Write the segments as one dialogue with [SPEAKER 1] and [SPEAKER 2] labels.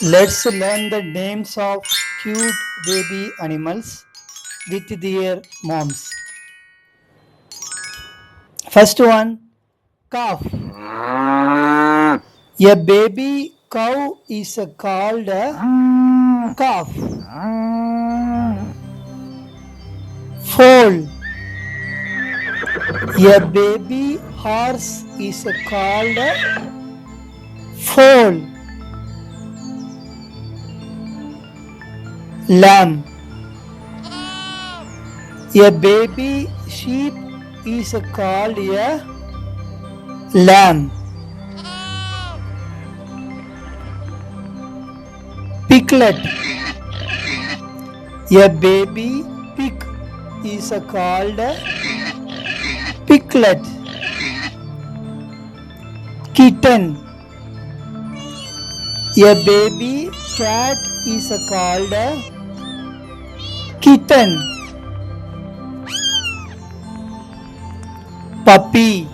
[SPEAKER 1] Let's learn the names of cute baby animals with their moms. First one, calf. A baby cow is called a calf. Foal. A baby horse is called a foal. Lamb. A baby sheep is called a lamb. Piglet. A baby pig is called a piglet. Kitten. A baby cat is called a kitten. Puppy.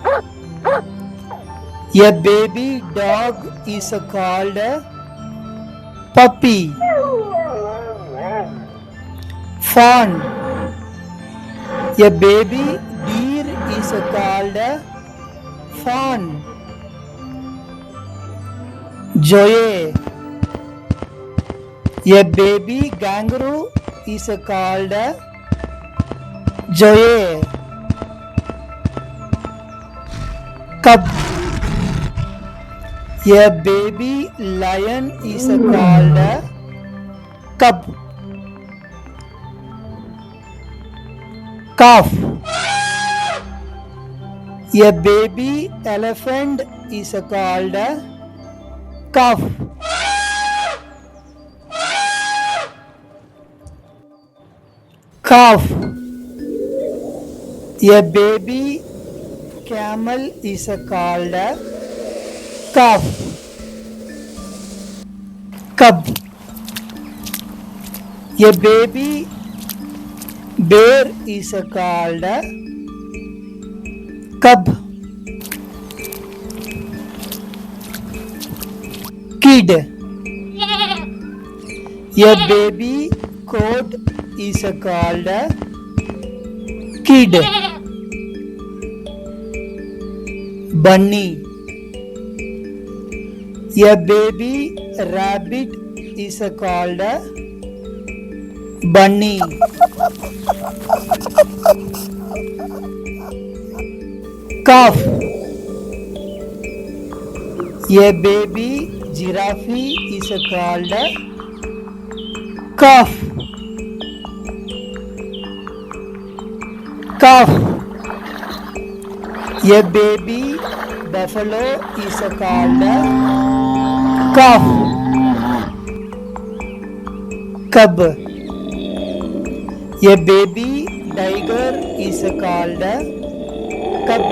[SPEAKER 1] A baby dog is called a puppy. Fawn. A baby deer is called a fawn. Joy. A baby kangaroo is called a joy. Cub. A baby lion is called a cub. Calf. A baby elephant is called a calf. Calf. A baby camel is called a calf. Cub. A baby bear is called a cub. Kid. A baby goat is called a kid. Bunny. A baby rabbit is called a bunny. Calf. A baby giraffe is called a calf. Calf. A baby buffalo is called a calf. Cub. A baby tiger is called a cub.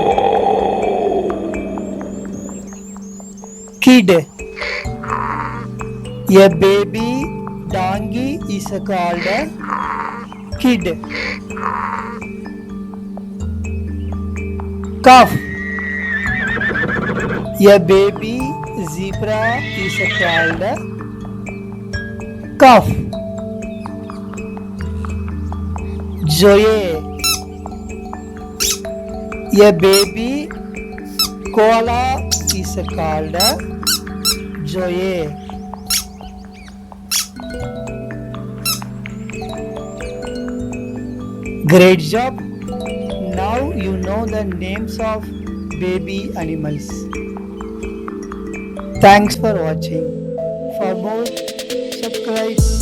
[SPEAKER 1] Kid. A baby donkey is called a kid. Calf. A baby zebra is called a calf. Joy. A baby koala is called a joy. Great job. Now you know the names of baby animals. Thanks for watching. For more, subscribe.